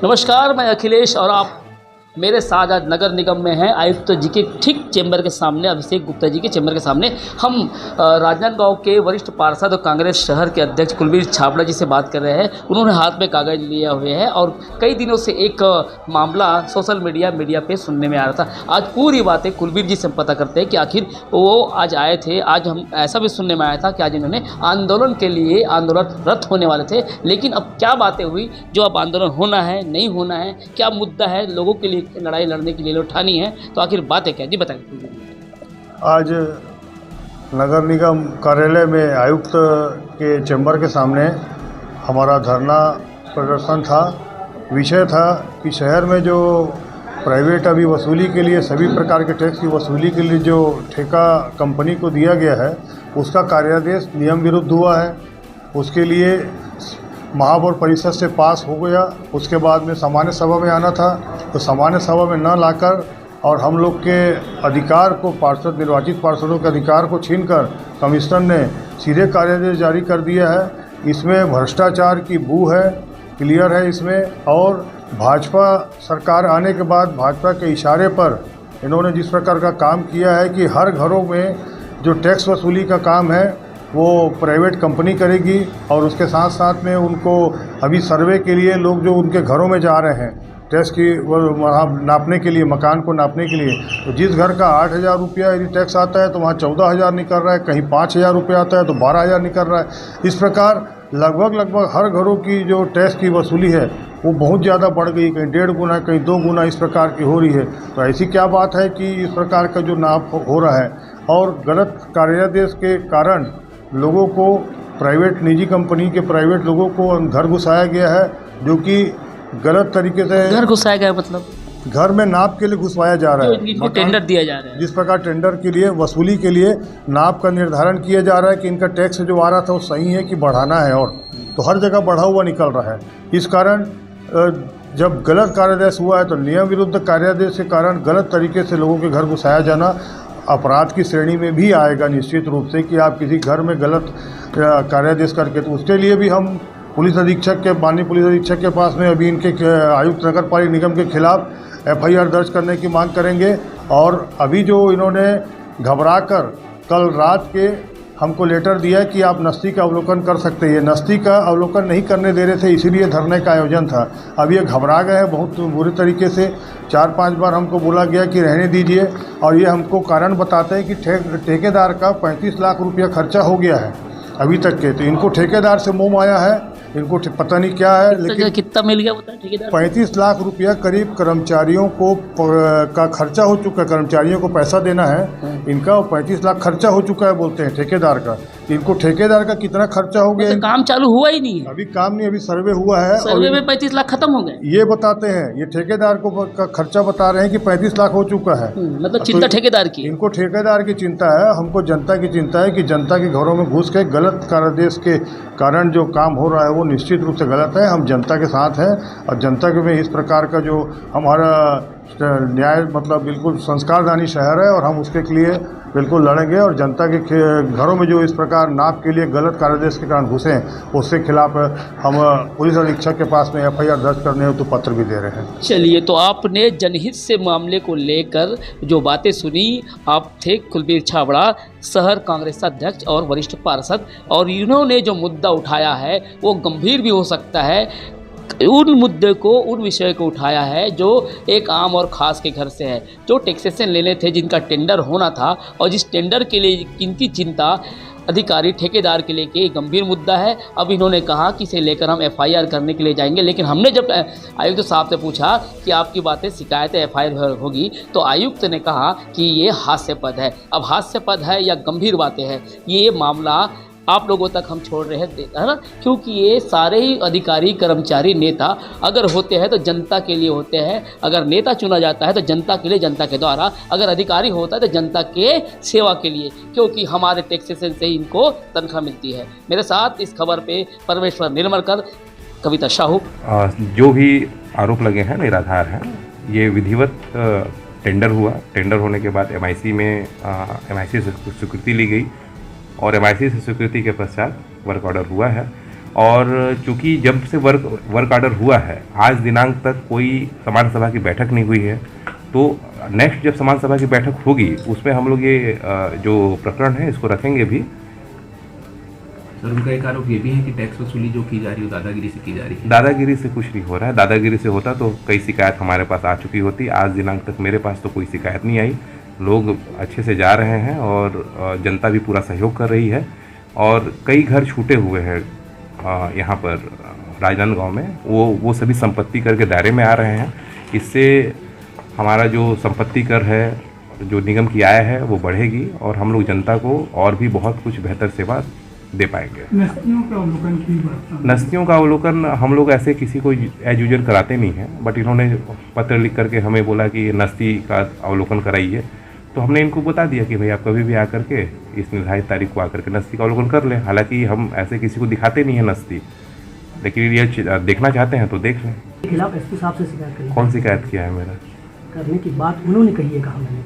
नमस्कार, मैं अखिलेश और आप मेरे साथ आज नगर निगम में हैं। आयुक्त जी के ठीक चेंबर के सामने, अभिषेक गुप्ता जी के चेंबर के सामने हम राजनांदगांव के वरिष्ठ पार्षद और कांग्रेस शहर के अध्यक्ष कुलवीर छाबड़ा जी से बात कर रहे हैं। उन्होंने हाथ में कागज लिया हुए हैं और कई दिनों से एक मामला सोशल मीडिया पे सुनने में आ रहा था। आज पूरी बातें कुलवीर जी से पता करते हैं कि आखिर वो आज आए थे। आज हम ऐसा भी सुनने में आया था कि आज इन्होंने आंदोलन के लिए आंदोलनरत होने वाले थे, लेकिन अब क्या बातें हुई, जो अब आंदोलन होना है नहीं होना है, क्या मुद्दा है लोगों के लिए लड़ाई लड़ने के लिए उठानी है, तो आखिर बातें क्या जी बताएं। आज नगर निगम कार्यालय में आयुक्त के चैम्बर के सामने हमारा धरना प्रदर्शन था। विषय था कि शहर में जो प्राइवेट अभी वसूली के लिए सभी प्रकार के टैक्स की वसूली के लिए जो ठेका कंपनी को दिया गया है, उसका कार्यादेश नियम विरुद्ध हुआ है। उसके लिए महापौर परिषद से पास हो गया। उसके बाद में सामान्य सभा में आना था, तो सामान्य सभा में न लाकर और हम लोग के अधिकार को, पार्षद निर्वाचित पार्षदों के अधिकार को छीनकर कमिश्नर ने सीधे कार्यादेश जारी कर दिया है। इसमें भ्रष्टाचार की बू है, क्लियर है इसमें। और भाजपा सरकार आने के बाद भाजपा के इशारे पर इन्होंने जिस प्रकार का काम किया है कि हर घरों में जो टैक्स वसूली का काम है वो प्राइवेट कंपनी करेगी। और उसके साथ साथ में उनको अभी सर्वे के लिए लोग जो उनके घरों में जा रहे हैं टैक्स की वहाँ नापने के लिए, मकान को नापने के लिए, तो जिस घर का 8,000 रुपया यदि टैक्स आता है तो वहाँ 14,000 निकल रहा है, कहीं 5,000 रुपया आता है तो 12,000 निकल रहा है। इस प्रकार लगभग हर घरों की जो टैक्स की वसूली है वो बहुत ज़्यादा बढ़ गई, कहीं 1.5 गुना, कहीं 2 गुना इस प्रकार की हो रही है। तो ऐसी क्या बात है कि इस प्रकार का जो नाप हो रहा है और गलत कार्यादेश के कारण लोगों को प्राइवेट, निजी कंपनी के प्राइवेट लोगों को घर घुसाया गया है, जो कि गलत तरीके से। घर घुसाया गया मतलब घर में नाप के लिए घुसवाया जा रहा है, इनको टेंडर दिया जा रहा है। जिस प्रकार टेंडर के लिए वसूली के लिए नाप का निर्धारण किया जा रहा है कि इनका टैक्स जो आ रहा था वो सही है कि बढ़ाना है, और तो हर जगह बढ़ा हुआ निकल रहा है। इस कारण जब गलत कार्यादेश हुआ है तो नियम विरुद्ध कार्यादेश के कारण गलत तरीके से लोगों के घर घुसाया जाना अपराध की श्रेणी में भी आएगा निश्चित रूप से, कि आप किसी घर में गलत कार्यादेश करके। तो उसके लिए भी हम पुलिस अधीक्षक के, माननीय पुलिस अधीक्षक के पास में अभी इनके आयुक्त नगर पालिका निगम के खिलाफ FIR दर्ज करने की मांग करेंगे। और अभी जो इन्होंने घबराकर कल रात के हमको लेटर दिया है कि आप नस्ती का अवलोकन कर सकते हैं, नस्ती का अवलोकन नहीं करने दे रहे थे, इसीलिए धरने का आयोजन था। अब ये घबरा गए हैं बहुत बुरे तरीके से। 4-5 बार हमको बोला गया कि रहने दीजिए, और ये हमको कारण बताते हैं कि ठेकेदार का 35 लाख रुपया खर्चा हो गया है अभी तक के। तो इनको ठेकेदार से मोह आया है, इनको पता नहीं क्या है, लेकिन कितना मिल गया बताया ठेकेदार? 35 लाख रुपया करीब कर्मचारियों को का खर्चा हो चुका है। कर्मचारियों को पैसा देना है इनका, 35 लाख खर्चा हो चुका है बोलते हैं ठेकेदार का। इनको ठेकेदार का कितना खर्चा हो गया? काम चालू हुआ ही नहीं है अभी, काम नहीं, अभी सर्वे हुआ है। सर्वे में 35 लाख खत्म हो गए ये बताते हैं, ये ठेकेदार को का खर्चा बता रहे हैं कि 35 लाख हो चुका है। मतलब चिंता ठेकेदार की, इनको ठेकेदार की चिंता है, हमको जनता की चिंता है कि जनता के घरों में घुस के गलत कार्यादेश के कारण जो काम हो रहा है वो निश्चित रूप से गलत है। हम जनता के साथ हैं और जनता के में इस प्रकार का जो हमारा न्याय, मतलब बिल्कुल संस्कारदानी शहर है, और हम उसके लिए बिल्कुल लड़ेंगे। और जनता के घरों में जो इस प्रकार नाप के लिए गलत कार्यादेश के कारण घुसे उसके खिलाफ हम पुलिस अधीक्षक के पास में FIR दर्ज करने हेतु पत्र भी दे रहे हैं। चलिए, तो आपने जनहित से मामले को लेकर जो बातें सुनी, आप थे कुलवीर छाबड़ा, शहर कांग्रेस अध्यक्ष और वरिष्ठ पार्षद, और इन्होंने जो मुद्दा उठाया है वो गंभीर भी हो सकता है। उन मुद्दे को, उन विषय को उठाया है जो एक आम और ख़ास के घर से है, जो टैक्सेशन लेने थे, जिनका टेंडर होना था, और जिस टेंडर के लिए किनकी चिंता अधिकारी ठेकेदार के लिए कि गंभीर मुद्दा है। अब इन्होंने कहा कि इसे लेकर हम FIR करने के लिए जाएंगे, लेकिन हमने जब आयुक्त साहब से पूछा कि आपकी बातें शिकायतें FIR होगी, तो आयुक्त ने कहा कि ये हास्यास्पद है। अब हास्यास्पद है या गंभीर बातें हैं, ये मामला आप लोगों तक हम छोड़ रहे हैं, है ना, क्योंकि ये सारे ही अधिकारी, कर्मचारी, नेता अगर होते हैं तो जनता के लिए होते हैं। अगर नेता चुना जाता है तो जनता के लिए, जनता के द्वारा। अगर अधिकारी होता है तो जनता के सेवा के लिए, क्योंकि हमारे टैक्सेशन से ही इनको तनख्वाह मिलती है। मेरे साथ इस खबर पे परमेश्वर निर्मलकर, कविता साहू। जो भी आरोप लगे हैं निराधार हैं। ये विधिवत टेंडर हुआ। टेंडर होने के बाद MIC में MIC से स्वीकृति ली गई, और MIC से स्वीकृति के पश्चात वर्क ऑर्डर हुआ है। और चूँकि जब से वर्क ऑर्डर हुआ है आज दिनांक तक कोई सामान्य सभा की बैठक नहीं हुई है, तो नेक्स्ट जब सामान्य सभा की बैठक होगी उसमें हम लोग ये जो प्रकरण है इसको रखेंगे भी। सर, उनका एक आरोप ये भी है कि टैक्स वसूली जो की जा रही है दादागिरी से की जा रही है। दादागिरी से कुछ नहीं हो रहा है। दादागिरी से होता तो कई शिकायत हमारे पास आ चुकी होती। आज दिनांक तक मेरे पास तो कोई शिकायत नहीं आई। लोग अच्छे से जा रहे हैं और जनता भी पूरा सहयोग कर रही है और कई घर छूटे हुए हैं यहाँ पर राजनांदगांव में, वो सभी संपत्ति कर के दायरे में आ रहे हैं। इससे हमारा जो संपत्ति कर है, जो निगम की आय है, वो बढ़ेगी और हम लोग जनता को और भी बहुत कुछ बेहतर सेवा दे पाएंगे। नस्तियों का अवलोकन हम लोग ऐसे किसी को एज यूजल कराते नहीं हैं, बट इन्होंने पत्र लिख करके हमें बोला कि नस्ती का अवलोकन कराइए, तो हमने इनको बता दिया कि भाई आप कभी भी आकर के इस निर्धारित तारीख को आकर के नस्ती का अवलोकन कर लें। हालांकि हम ऐसे किसी को दिखाते नहीं हैं नस्ती, लेकिन ये देखना चाहते हैं तो देख लें। खिलाफ एसपी साहब से शिकायत करी। कौन शिकायत किया है मेरा? करने की बात उन्होंने कही है, कहा मैंने।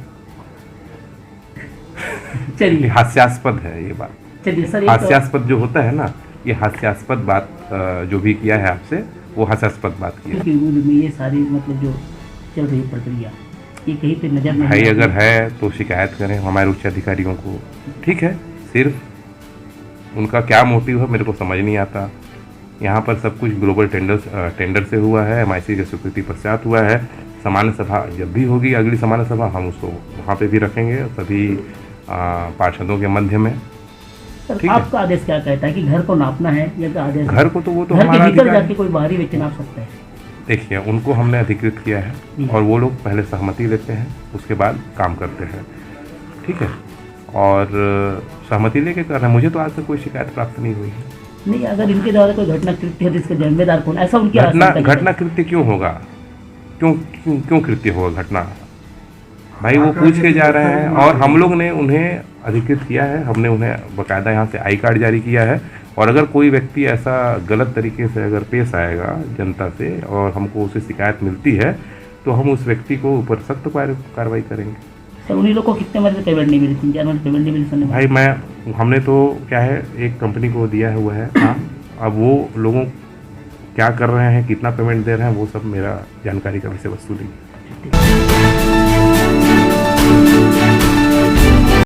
चलिए, हास्यास्पद है ये बात। चलिए सर, हास्यास्पद जो होता है ना, ये हास्यास्पद बात जो भी किया है आपसे, वो हास्यास्पद बात की है। ये सारी मतलब जो चल रही प्रक्रिया ये कहीं पे नजर नहीं भाई अगर है तो शिकायत करें हमारे उच्च अधिकारियों को, ठीक है। सिर्फ उनका क्या मोटिव है मेरे को समझ नहीं आता। यहाँ पर सब कुछ ग्लोबल टेंडर से हुआ है, MIC की स्वीकृति पश्चात हुआ है। सामान्य सभा जब भी होगी, अगली सामान्य सभा, हम उसको वहाँ पे भी रखेंगे सभी पार्षदों के मध्य में। ठीक आपका है? आदेश क्या कहता है कि घर को नापना है या आदेश? घर को तो वो तो घर हमारा के भीतर जाके कोई बाहरी व्यक्ति नाप सकता है। देखिए, उनको हमने अधिकृत किया है और वो लोग पहले सहमति लेते हैं, उसके बाद काम करते हैं, ठीक है। और सहमति लेके कर रहे हैं। मुझे तो आज तक कोई शिकायत प्राप्त नहीं हुई है। नहीं, अगर इनके द्वारा कोई घटना कृत्य है तो इसका जिम्मेदार कौन? ऐसा उनकी घटना कृत्य क्यों होगा? क्यों कृत्य होगा घटना? भाई वो पूछ के जा रहे हैं और हम लोग ने उन्हें अधिकृत किया है। हमने उन्हें बाकायदा यहाँ से आई कार्ड जारी किया है और अगर कोई व्यक्ति ऐसा गलत तरीके से अगर पेश आएगा जनता से और हमको उससे शिकायत मिलती है तो हम उस व्यक्ति को ऊपर सख्त कार्रवाई करेंगे। सर, उन्हीं लोगों को कितने महीने पेमेंट नहीं मिली? 3-4 महीने पेमेंट नहीं मिली? भाई हमने तो क्या है, एक कंपनी को दिया हुआ है काम। अब वो लोगों क्या कर रहे हैं, कितना पेमेंट दे रहे हैं, वो सब मेरा जानकारी का विषय वस्तु नहीं।